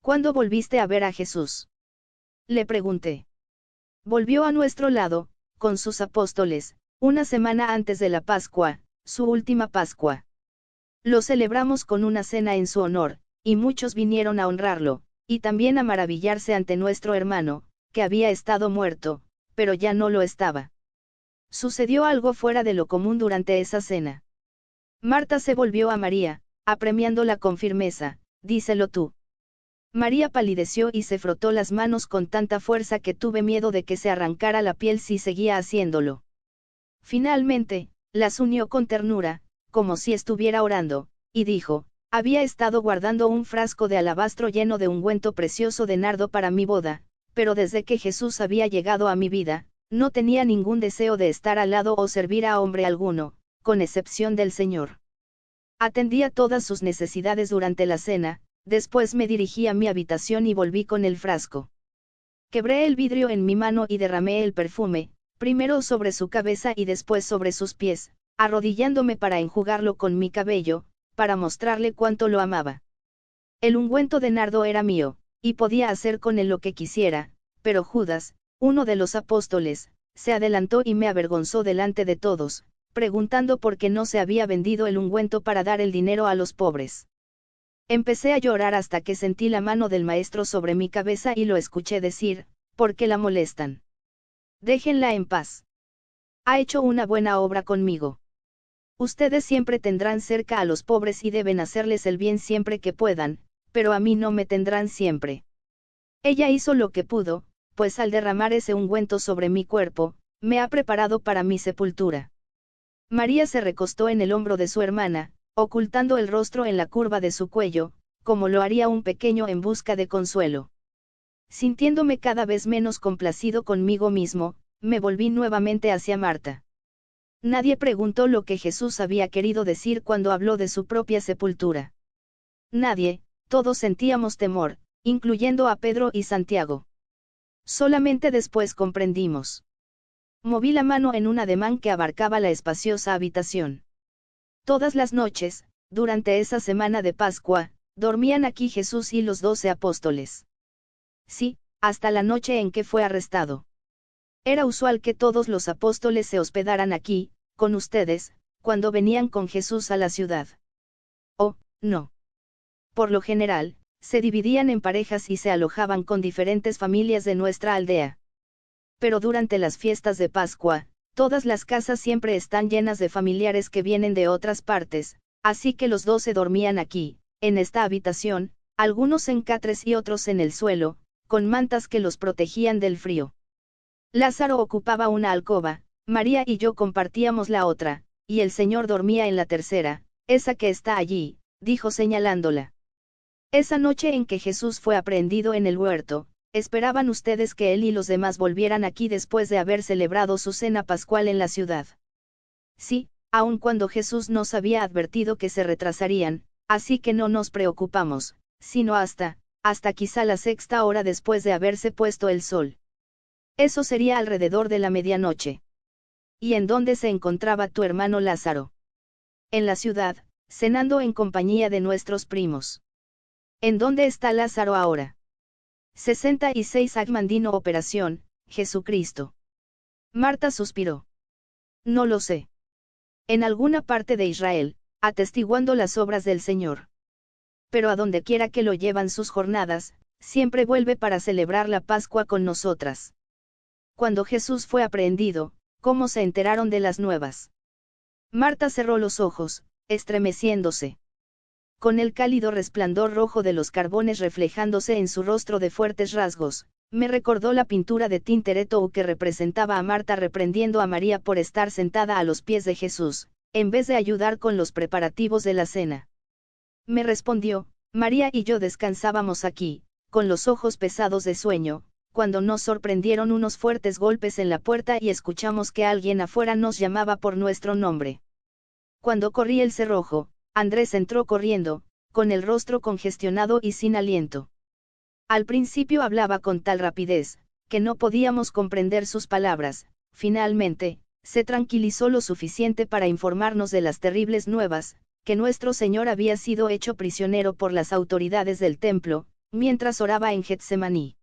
¿Cuándo volviste a ver a Jesús? Le pregunté. Volvió a nuestro lado, con sus apóstoles, una semana antes de la Pascua, su última Pascua. Lo celebramos con una cena en su honor, y muchos vinieron a honrarlo, y también a maravillarse ante nuestro hermano, que había estado muerto, pero ya no lo estaba. Sucedió algo fuera de lo común durante esa cena. Marta se volvió a María, apremiándola con firmeza, díselo tú. María palideció y se frotó las manos con tanta fuerza que tuve miedo de que se arrancara la piel si seguía haciéndolo. Finalmente, las unió con ternura, como si estuviera orando, y dijo, había estado guardando un frasco de alabastro lleno de ungüento precioso de nardo para mi boda, pero desde que Jesús había llegado a mi vida, no tenía ningún deseo de estar al lado o servir a hombre alguno, con excepción del Señor. Atendía todas sus necesidades durante la cena, después me dirigí a mi habitación y volví con el frasco. Quebré el vidrio en mi mano y derramé el perfume, primero sobre su cabeza y después sobre sus pies, arrodillándome para enjugarlo con mi cabello, para mostrarle cuánto lo amaba. El ungüento de nardo era mío, y podía hacer con él lo que quisiera, pero Judas, uno de los apóstoles, se adelantó y me avergonzó delante de todos, preguntando por qué no se había vendido el ungüento para dar el dinero a los pobres. Empecé a llorar hasta que sentí la mano del maestro sobre mi cabeza y lo escuché decir, ¿por qué la molestan? Déjenla en paz. Ha hecho una buena obra conmigo. Ustedes siempre tendrán cerca a los pobres y deben hacerles el bien siempre que puedan, pero a mí no me tendrán siempre. Ella hizo lo que pudo, pues al derramar ese ungüento sobre mi cuerpo, me ha preparado para mi sepultura. María se recostó en el hombro de su hermana, ocultando el rostro en la curva de su cuello, como lo haría un pequeño en busca de consuelo. Sintiéndome cada vez menos complacido conmigo mismo, me volví nuevamente hacia Marta. Nadie preguntó lo que Jesús había querido decir cuando habló de su propia sepultura. Nadie, todos sentíamos temor, incluyendo a Pedro y Santiago. Solamente después comprendimos. Moví la mano en un ademán que abarcaba la espaciosa habitación. Todas las noches, durante esa semana de Pascua, dormían aquí Jesús y los 12 apóstoles. Sí, hasta la noche en que fue arrestado. Era usual que todos los apóstoles se hospedaran aquí, con ustedes, cuando venían con Jesús a la ciudad. Oh, no. Por lo general, se dividían en parejas y se alojaban con diferentes familias de nuestra aldea. Pero durante las fiestas de Pascua, todas las casas siempre están llenas de familiares que vienen de otras partes, así que los 12 dormían aquí, en esta habitación, algunos en catres y otros en el suelo, con mantas que los protegían del frío. Lázaro ocupaba una alcoba, María y yo compartíamos la otra, y el Señor dormía en la tercera, esa que está allí, dijo señalándola. Esa noche en que Jesús fue aprehendido en el huerto, esperaban ustedes que él y los demás volvieran aquí después de haber celebrado su cena pascual en la ciudad. Sí, aun cuando Jesús nos había advertido que se retrasarían, así que no nos preocupamos, sino hasta quizá la 6ª hora después de haberse puesto el sol. Eso sería alrededor de la medianoche. ¿Y en dónde se encontraba tu hermano Lázaro? En la ciudad, cenando en compañía de nuestros primos. ¿En dónde está Lázaro ahora? 66 Agmandino Operación, Jesucristo. Marta suspiró. No lo sé. En alguna parte de Israel, atestiguando las obras del Señor. Pero a donde quiera que lo llevan sus jornadas, siempre vuelve para celebrar la Pascua con nosotras. Cuando Jesús fue aprehendido, ¿cómo se enteraron de las nuevas? Marta cerró los ojos, estremeciéndose. Con el cálido resplandor rojo de los carbones reflejándose en su rostro de fuertes rasgos, me recordó la pintura de Tintoretto que representaba a Marta reprendiendo a María por estar sentada a los pies de Jesús, en vez de ayudar con los preparativos de la cena. Me respondió: María y yo descansábamos aquí, con los ojos pesados de sueño, cuando nos sorprendieron unos fuertes golpes en la puerta y escuchamos que alguien afuera nos llamaba por nuestro nombre. Cuando corrí el cerrojo, Andrés entró corriendo, con el rostro congestionado y sin aliento. Al principio hablaba con tal rapidez, que no podíamos comprender sus palabras. Finalmente, se tranquilizó lo suficiente para informarnos de las terribles nuevas, que nuestro Señor había sido hecho prisionero por las autoridades del templo, mientras oraba en Getsemaní.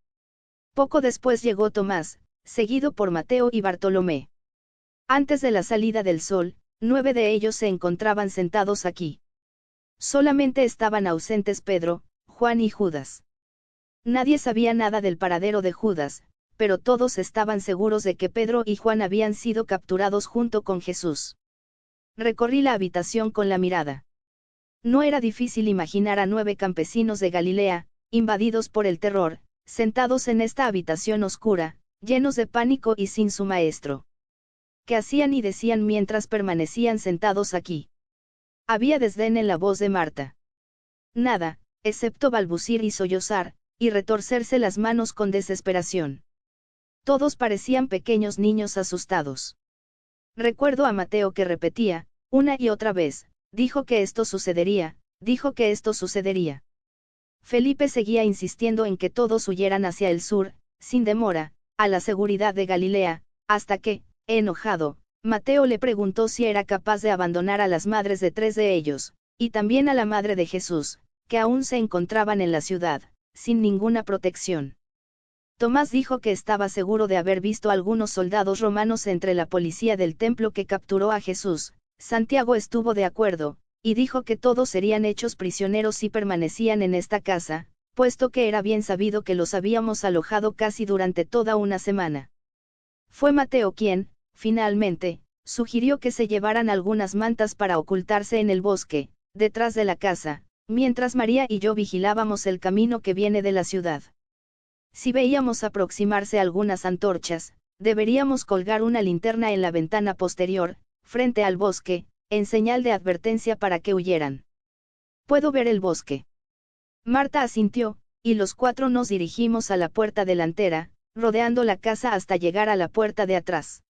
Poco después llegó Tomás, seguido por Mateo y Bartolomé. Antes de la salida del sol, 9 de ellos se encontraban sentados aquí. Solamente estaban ausentes Pedro, Juan y Judas. Nadie sabía nada del paradero de Judas, pero todos estaban seguros de que Pedro y Juan habían sido capturados junto con Jesús. Recorrí la habitación con la mirada. No era difícil imaginar a 9 campesinos de Galilea, invadidos por el terror, sentados en esta habitación oscura, llenos de pánico y sin su maestro. ¿Qué hacían y decían mientras permanecían sentados aquí? Había desdén en la voz de Marta. Nada, excepto balbucir y sollozar, y retorcerse las manos con desesperación. Todos parecían pequeños niños asustados. Recuerdo a Mateo que repetía, una y otra vez: dijo que esto sucedería, dijo que esto sucedería. Felipe seguía insistiendo en que todos huyeran hacia el sur, sin demora, a la seguridad de Galilea, hasta que, enojado, Mateo le preguntó si era capaz de abandonar a las madres de 3 de ellos, y también a la madre de Jesús, que aún se encontraban en la ciudad, sin ninguna protección. Tomás dijo que estaba seguro de haber visto algunos soldados romanos entre la policía del templo que capturó a Jesús. Santiago estuvo de acuerdo, y dijo que todos serían hechos prisioneros si permanecían en esta casa, puesto que era bien sabido que los habíamos alojado casi durante toda una semana. Fue Mateo quien, finalmente, sugirió que se llevaran algunas mantas para ocultarse en el bosque, detrás de la casa, mientras María y yo vigilábamos el camino que viene de la ciudad. Si veíamos aproximarse algunas antorchas, deberíamos colgar una linterna en la ventana posterior, frente al bosque, en señal de advertencia para que huyeran. ¿Puedo ver el bosque? Marta asintió, y los 4 nos dirigimos a la puerta delantera, rodeando la casa hasta llegar a la puerta de atrás.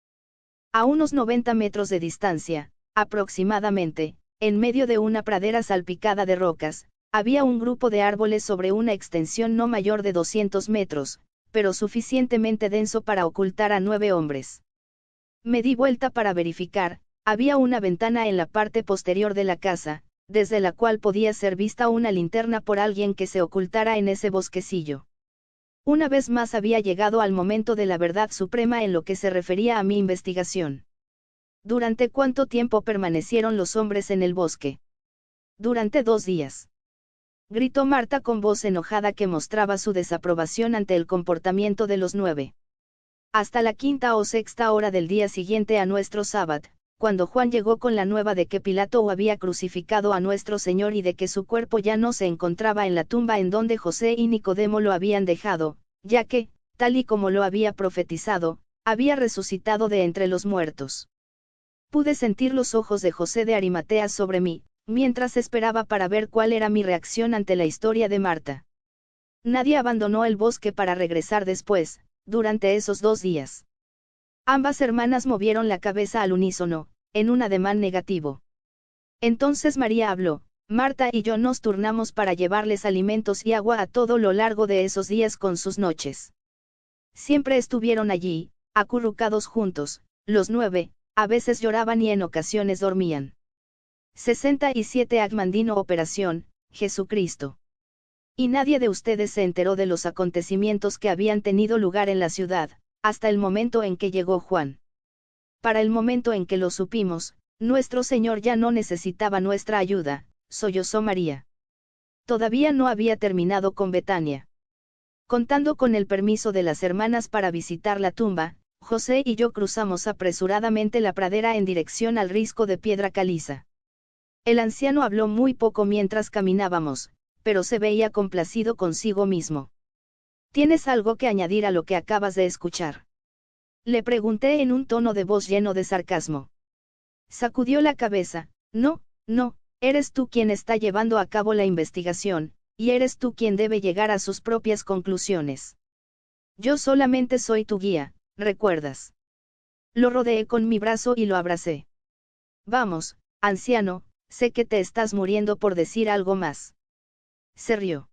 A unos 90 metros de distancia, aproximadamente, en medio de una pradera salpicada de rocas, había un grupo de árboles sobre una extensión no mayor de 200 metros, pero suficientemente denso para ocultar a 9 hombres. Me di vuelta para verificar. Había una ventana en la parte posterior de la casa, desde la cual podía ser vista una linterna por alguien que se ocultara en ese bosquecillo. Una vez más había llegado al momento de la verdad suprema en lo que se refería a mi investigación. ¿Durante cuánto tiempo permanecieron los hombres en el bosque? Durante 2 días. Gritó Marta con voz enojada que mostraba su desaprobación ante el comportamiento de los 9. Hasta la 5ª o 6ª hora del día siguiente a nuestro sábado, cuando Juan llegó con la nueva de que Pilato había crucificado a nuestro Señor y de que su cuerpo ya no se encontraba en la tumba en donde José y Nicodemo lo habían dejado, ya que, tal y como lo había profetizado, había resucitado de entre los muertos. Pude sentir los ojos de José de Arimatea sobre mí, mientras esperaba para ver cuál era mi reacción ante la historia de Marta. Nadie abandonó el bosque para regresar después, durante esos 2 días. Ambas hermanas movieron la cabeza al unísono, en un ademán negativo. Entonces María habló: Marta y yo nos turnamos para llevarles alimentos y agua a todo lo largo de esos días con sus noches. Siempre estuvieron allí, acurrucados juntos, los 9, a veces lloraban y en ocasiones dormían. 67 Agmandino Operación, Jesucristo. Y nadie de ustedes se enteró de los acontecimientos que habían tenido lugar en la ciudad, hasta el momento en que llegó Juan. Para el momento en que lo supimos, nuestro Señor ya no necesitaba nuestra ayuda, sollozó María. Todavía no había terminado con Betania. Contando con el permiso de las hermanas para visitar la tumba, José y yo cruzamos apresuradamente la pradera en dirección al risco de piedra caliza. El anciano habló muy poco mientras caminábamos, pero se veía complacido consigo mismo. ¿Tienes algo que añadir a lo que acabas de escuchar? Le pregunté en un tono de voz lleno de sarcasmo. Sacudió la cabeza. No, no, eres tú quien está llevando a cabo la investigación, y eres tú quien debe llegar a sus propias conclusiones. Yo solamente soy tu guía, ¿recuerdas? Lo rodeé con mi brazo y lo abracé. Vamos, anciano, sé que te estás muriendo por decir algo más. Se rió.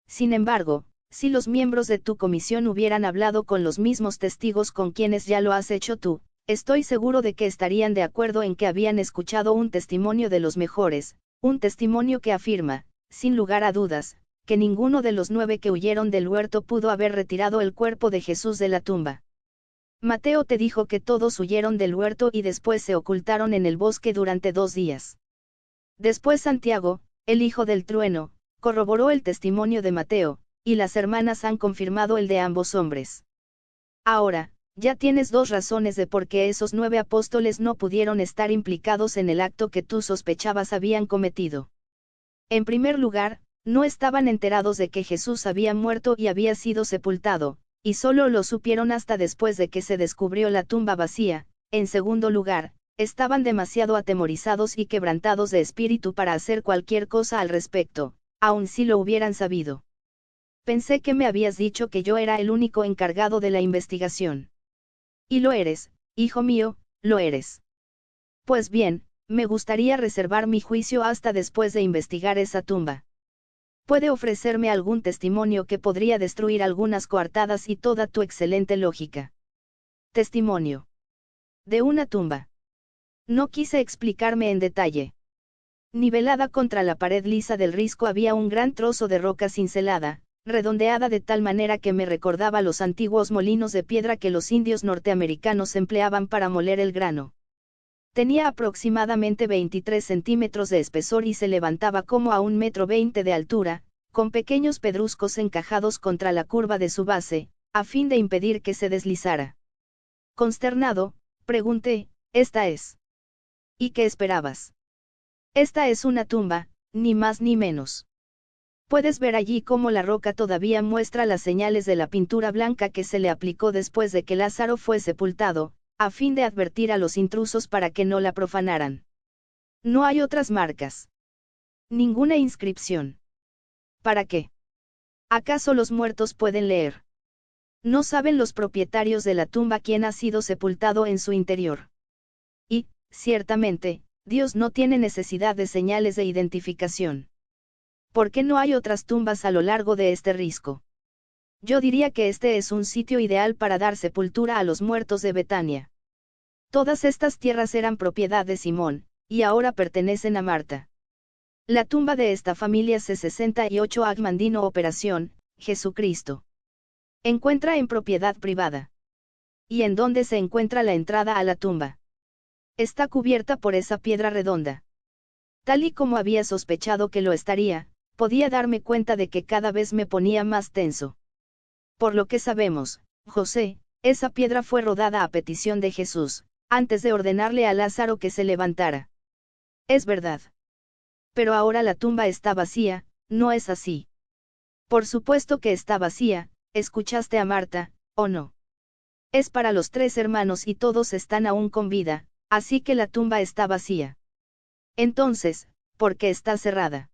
Sin embargo, si los miembros de tu comisión hubieran hablado con los mismos testigos con quienes ya lo has hecho tú, estoy seguro de que estarían de acuerdo en que habían escuchado un testimonio de los mejores, un testimonio que afirma, sin lugar a dudas, que ninguno de los 9 que huyeron del huerto pudo haber retirado el cuerpo de Jesús de la tumba. Mateo te dijo que todos huyeron del huerto y después se ocultaron en el bosque durante 2 días. Después Santiago, el hijo del trueno, corroboró el testimonio de Mateo, y las hermanas han confirmado el de ambos hombres. Ahora, ya tienes 2 razones de por qué esos 9 apóstoles no pudieron estar implicados en el acto que tú sospechabas habían cometido. En primer lugar, no estaban enterados de que Jesús había muerto y había sido sepultado, y solo lo supieron hasta después de que se descubrió la tumba vacía. En segundo lugar, estaban demasiado atemorizados y quebrantados de espíritu para hacer cualquier cosa al respecto, aun si lo hubieran sabido. Pensé que me habías dicho que yo era el único encargado de la investigación. Y lo eres, hijo mío, lo eres. Pues bien, me gustaría reservar mi juicio hasta después de investigar esa tumba. ¿Puede ofrecerme algún testimonio que podría destruir algunas coartadas y toda tu excelente lógica? Testimonio. De una tumba. No quise explicarme en detalle. Nivelada contra la pared lisa del risco había un gran trozo de roca cincelada, redondeada de tal manera que me recordaba los antiguos molinos de piedra que los indios norteamericanos empleaban para moler el grano. Tenía aproximadamente 23 centímetros de espesor y se levantaba como a 1,20 m de altura, con pequeños pedruscos encajados contra la curva de su base, a fin de impedir que se deslizara. Consternado, pregunté, ¿esta es? ¿Y qué esperabas? Esta es una tumba, ni más ni menos. Puedes ver allí cómo la roca todavía muestra las señales de la pintura blanca que se le aplicó después de que Lázaro fue sepultado, a fin de advertir a los intrusos para que no la profanaran. No hay otras marcas. Ninguna inscripción. ¿Para qué? ¿Acaso los muertos pueden leer? No saben los propietarios de la tumba quién ha sido sepultado en su interior. Y, ciertamente, Dios no tiene necesidad de señales de identificación. ¿Por qué no hay otras tumbas a lo largo de este risco? Yo diría que este es un sitio ideal para dar sepultura a los muertos de Betania. Todas estas tierras eran propiedad de Simón, y ahora pertenecen a Marta. La tumba de esta familia C68 Agmandino Operación, Jesucristo. Encuentra en propiedad privada. ¿Y en dónde se encuentra la entrada a la tumba? Está cubierta por esa piedra redonda. Tal y como había sospechado que lo estaría, podía darme cuenta de que cada vez me ponía más tenso. Por lo que sabemos, José, esa piedra fue rodada a petición de Jesús, antes de ordenarle a Lázaro que se levantara. Es verdad. Pero ahora la tumba está vacía, ¿no es así? Por supuesto que está vacía, ¿escuchaste a Marta, o no? Es para los 3 hermanos y todos están aún con vida, así que la tumba está vacía. Entonces, ¿por qué está cerrada?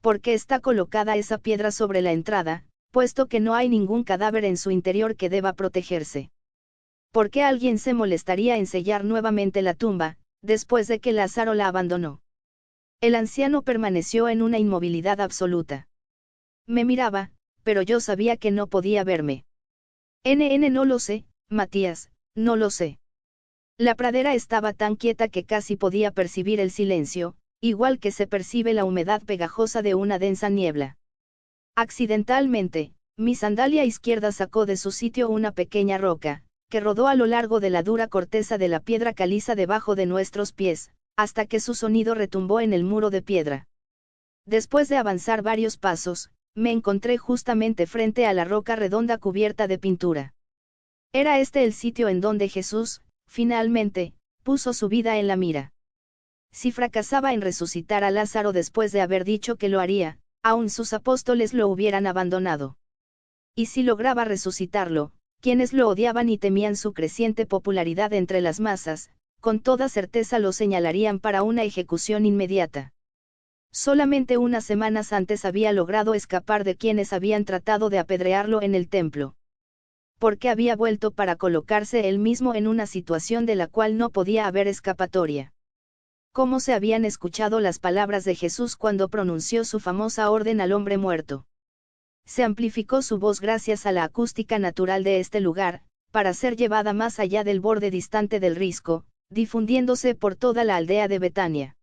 ¿Por qué está colocada esa piedra sobre la entrada, puesto que no hay ningún cadáver en su interior que deba protegerse? ¿Por qué alguien se molestaría en sellar nuevamente la tumba, después de que Lázaro la abandonó? El anciano permaneció en una inmovilidad absoluta. Me miraba, pero yo sabía que no podía verme. No lo sé, Matías, no lo sé. La pradera estaba tan quieta que casi podía percibir el silencio, igual que se percibe la humedad pegajosa de una densa niebla. Accidentalmente, mi sandalia izquierda sacó de su sitio una pequeña roca, que rodó a lo largo de la dura corteza de la piedra caliza debajo de nuestros pies, hasta que su sonido retumbó en el muro de piedra. Después de avanzar varios pasos, me encontré justamente frente a la roca redonda cubierta de pintura. Era este el sitio en donde Jesús, finalmente, puso su vida en la mira. Si fracasaba en resucitar a Lázaro después de haber dicho que lo haría, aún sus apóstoles lo hubieran abandonado. Y si lograba resucitarlo, quienes lo odiaban y temían su creciente popularidad entre las masas, con toda certeza lo señalarían para una ejecución inmediata. Solamente unas semanas antes había logrado escapar de quienes habían tratado de apedrearlo en el templo. Porque había vuelto para colocarse él mismo en una situación de la cual no podía haber escapatoria. ¿Cómo se habían escuchado las palabras de Jesús cuando pronunció su famosa orden al hombre muerto? Se amplificó su voz gracias a la acústica natural de este lugar, para ser llevada más allá del borde distante del risco, difundiéndose por toda la aldea de Betania.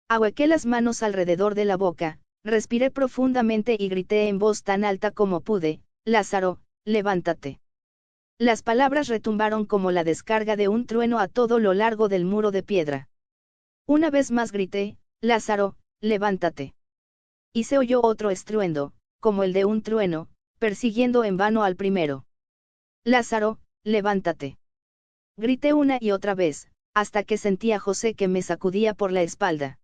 Ahuequé las manos alrededor de la boca, respiré profundamente y grité en voz tan alta como pude: Lázaro, levántate. Las palabras retumbaron como la descarga de un trueno a todo lo largo del muro de piedra. Una vez más grité: Lázaro, levántate. Y se oyó otro estruendo, como el de un trueno, persiguiendo en vano al primero. Lázaro, levántate. Grité una y otra vez, hasta que sentí a José que me sacudía por la espalda.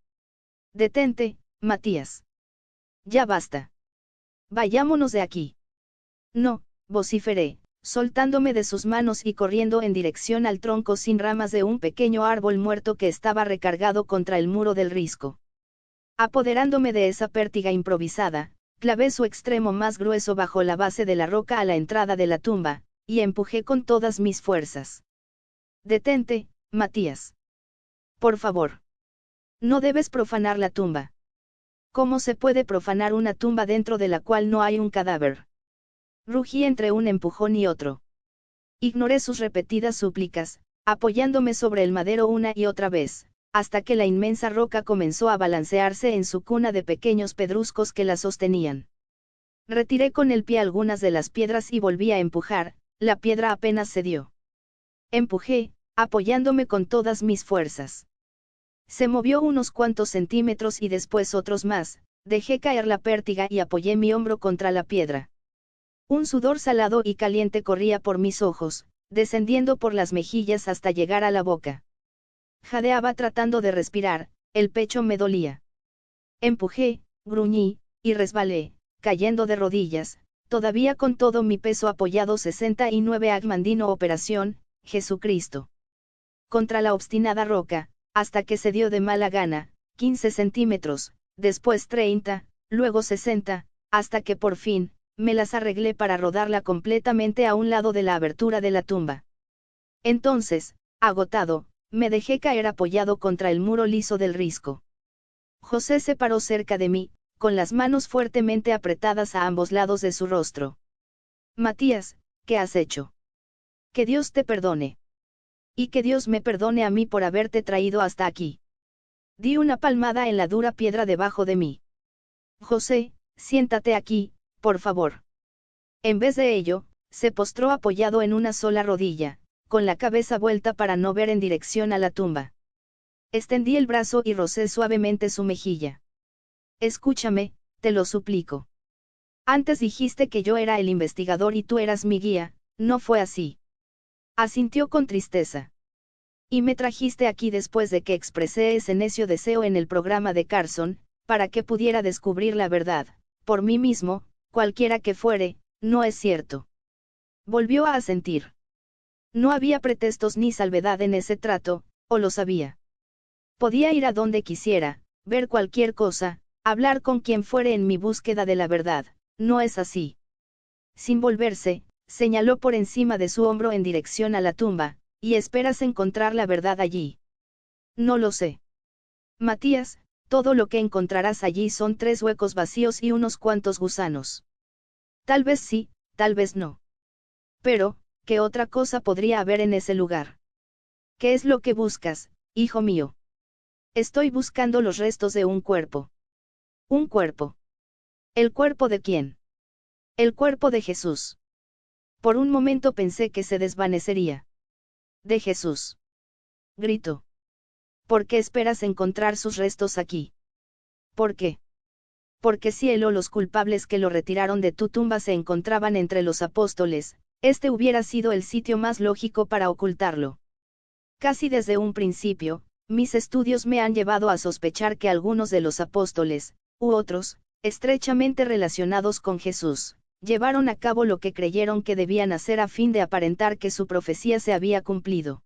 Detente, Matías. Ya basta. Vayámonos de aquí. No, vociferé, soltándome de sus manos y corriendo en dirección al tronco sin ramas de un pequeño árbol muerto que estaba recargado contra el muro del risco. Apoderándome de esa pértiga improvisada, clavé su extremo más grueso bajo la base de la roca a la entrada de la tumba, y empujé con todas mis fuerzas. Detente, Matías. Por favor. No debes profanar la tumba. ¿Cómo se puede profanar una tumba dentro de la cual no hay un cadáver? Rugí entre un empujón y otro. Ignoré sus repetidas súplicas, apoyándome sobre el madero una y otra vez, hasta que la inmensa roca comenzó a balancearse en su cuna de pequeños pedruscos que la sostenían. Retiré con el pie algunas de las piedras y volví a empujar, la piedra apenas cedió. Empujé, apoyándome con todas mis fuerzas. Se movió unos cuantos centímetros y después otros más, dejé caer la pértiga y apoyé mi hombro contra la piedra. Un sudor salado y caliente corría por mis ojos, descendiendo por las mejillas hasta llegar a la boca. Jadeaba tratando de respirar, el pecho me dolía. Empujé, gruñí, y resbalé, cayendo de rodillas, todavía con todo mi peso apoyado 69 Agmandino Operación, Jesucristo. Contra la obstinada roca, hasta que se dio de mala gana, 15 centímetros, después 30, luego 60, hasta que por fin, me las arreglé para rodarla completamente a un lado de la abertura de la tumba. Entonces, agotado, me dejé caer apoyado contra el muro liso del risco. José se paró cerca de mí, con las manos fuertemente apretadas a ambos lados de su rostro. Matías, ¿qué has hecho? Que Dios te perdone. Y que Dios me perdone a mí por haberte traído hasta aquí. Di una palmada en la dura piedra debajo de mí. José, siéntate aquí, por favor. En vez de ello, se postró apoyado en una sola rodilla, con la cabeza vuelta para no ver en dirección a la tumba. Extendí el brazo y rocé suavemente su mejilla. Escúchame, te lo suplico. Antes dijiste que yo era el investigador y tú eras mi guía, ¿no fue así? Asintió con tristeza. Y me trajiste aquí después de que expresé ese necio deseo en el programa de Carson, para que pudiera descubrir la verdad, por mí mismo, cualquiera que fuere, ¿no es cierto? Volvió a asentir. No había pretextos ni salvedad en ese trato, o los había. Podía ir a donde quisiera, ver cualquier cosa, hablar con quien fuere en mi búsqueda de la verdad, ¿no es así? Sin volverse, señaló por encima de su hombro en dirección a la tumba, y esperas encontrar la verdad allí. No lo sé. Matías, todo lo que encontrarás allí son 3 huecos vacíos y unos cuantos gusanos. Tal vez sí, tal vez no. Pero, ¿qué otra cosa podría haber en ese lugar? ¿Qué es lo que buscas, hijo mío? Estoy buscando los restos de un cuerpo. ¿Un cuerpo? ¿El cuerpo de quién? El cuerpo de Jesús. Por un momento pensé que se desvanecería. De Jesús. Gritó. ¿Por qué esperas encontrar sus restos aquí? ¿Por qué? Porque si él o los culpables que lo retiraron de tu tumba se encontraban entre los apóstoles, este hubiera sido el sitio más lógico para ocultarlo. Casi desde un principio, mis estudios me han llevado a sospechar que algunos de los apóstoles, u otros, estrechamente relacionados con Jesús, llevaron a cabo lo que creyeron que debían hacer a fin de aparentar que su profecía se había cumplido.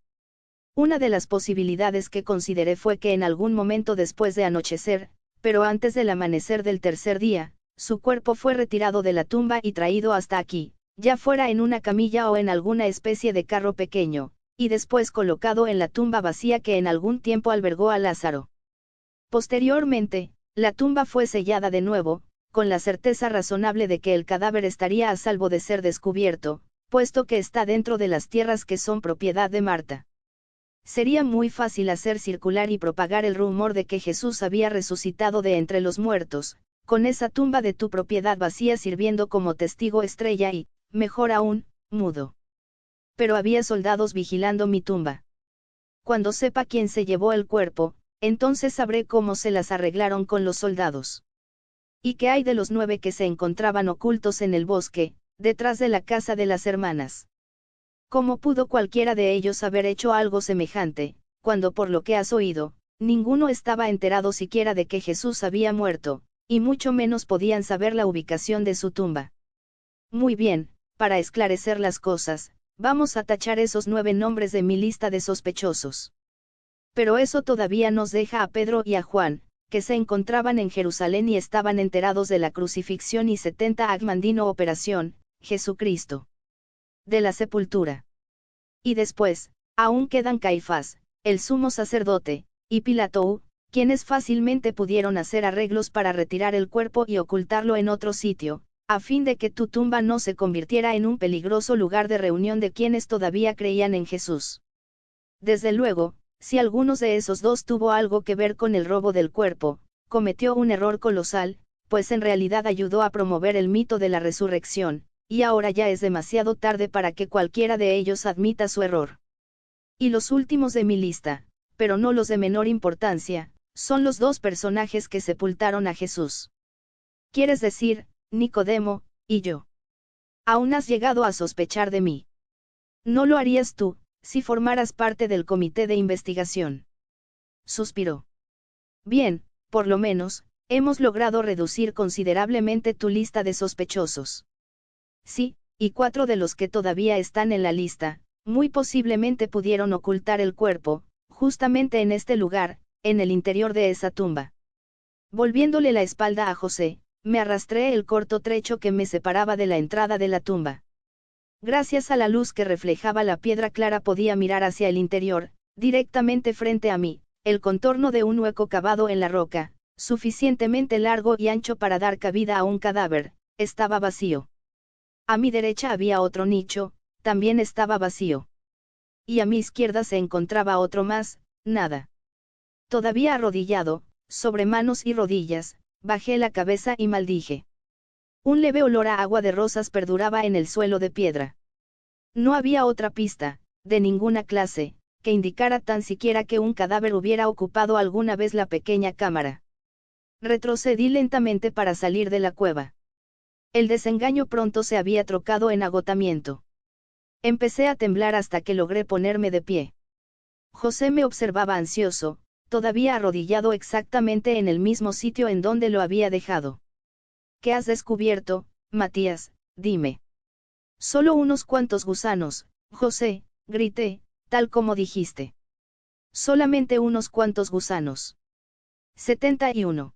Una de las posibilidades que consideré fue que en algún momento después de anochecer, pero antes del amanecer del tercer día, su cuerpo fue retirado de la tumba y traído hasta aquí, ya fuera en una camilla o en alguna especie de carro pequeño, y después colocado en la tumba vacía que en algún tiempo albergó a Lázaro. Posteriormente, la tumba fue sellada de nuevo, con la certeza razonable de que el cadáver estaría a salvo de ser descubierto, puesto que está dentro de las tierras que son propiedad de Marta. Sería muy fácil hacer circular y propagar el rumor de que Jesús había resucitado de entre los muertos, con esa tumba de tu propiedad vacía sirviendo como testigo estrella y, mejor aún, mudo. Pero había soldados vigilando mi tumba. Cuando sepa quién se llevó el cuerpo, entonces sabré cómo se las arreglaron con los soldados. ¿Y qué hay de los 9 que se encontraban ocultos en el bosque, detrás de la casa de las hermanas? ¿Cómo pudo cualquiera de ellos haber hecho algo semejante, cuando por lo que has oído, ninguno estaba enterado siquiera de que Jesús había muerto, y mucho menos podían saber la ubicación de su tumba? Muy bien, para esclarecer las cosas, vamos a tachar esos 9 nombres de mi lista de sospechosos. Pero eso todavía nos deja a Pedro y a Juan, que se encontraban en Jerusalén y estaban enterados de la crucifixión y 70 Agmandino operación, Jesucristo. De la sepultura. Y después, aún quedan Caifás, el sumo sacerdote, y Pilato, quienes fácilmente pudieron hacer arreglos para retirar el cuerpo y ocultarlo en otro sitio, a fin de que tu tumba no se convirtiera en un peligroso lugar de reunión de quienes todavía creían en Jesús. Desde luego, si alguno de esos dos tuvo algo que ver con el robo del cuerpo, cometió un error colosal, pues en realidad ayudó a promover el mito de la resurrección, y ahora ya es demasiado tarde para que cualquiera de ellos admita su error. Y los últimos de mi lista, pero no los de menor importancia, son los 2 personajes que sepultaron a Jesús. ¿Quieres decir, Nicodemo, y yo? ¿Aún has llegado a sospechar de mí? No lo harías tú, si formaras parte del comité de investigación. Suspiró. Bien, por lo menos, hemos logrado reducir considerablemente tu lista de sospechosos. Sí, y 4 de los que todavía están en la lista, muy posiblemente pudieron ocultar el cuerpo, justamente en este lugar, en el interior de esa tumba. Volviéndole la espalda a José, me arrastré el corto trecho que me separaba de la entrada de la tumba. Gracias a la luz que reflejaba la piedra clara podía mirar hacia el interior, directamente frente a mí, el contorno de un hueco cavado en la roca, suficientemente largo y ancho para dar cabida a un cadáver, estaba vacío. A mi derecha había otro nicho, también estaba vacío. Y a mi izquierda se encontraba otro más, nada. Todavía arrodillado, sobre manos y rodillas, bajé la cabeza y maldije. Un leve olor a agua de rosas perduraba en el suelo de piedra. No había otra pista, de ninguna clase, que indicara tan siquiera que un cadáver hubiera ocupado alguna vez la pequeña cámara. Retrocedí lentamente para salir de la cueva. El desengaño pronto se había trocado en agotamiento. Empecé a temblar hasta que logré ponerme de pie. José me observaba ansioso, todavía arrodillado exactamente en el mismo sitio en donde lo había dejado. ¿Qué has descubierto, Matías? Dime. Solo unos cuantos gusanos, José, grité, tal como dijiste. Solamente unos cuantos gusanos. 71.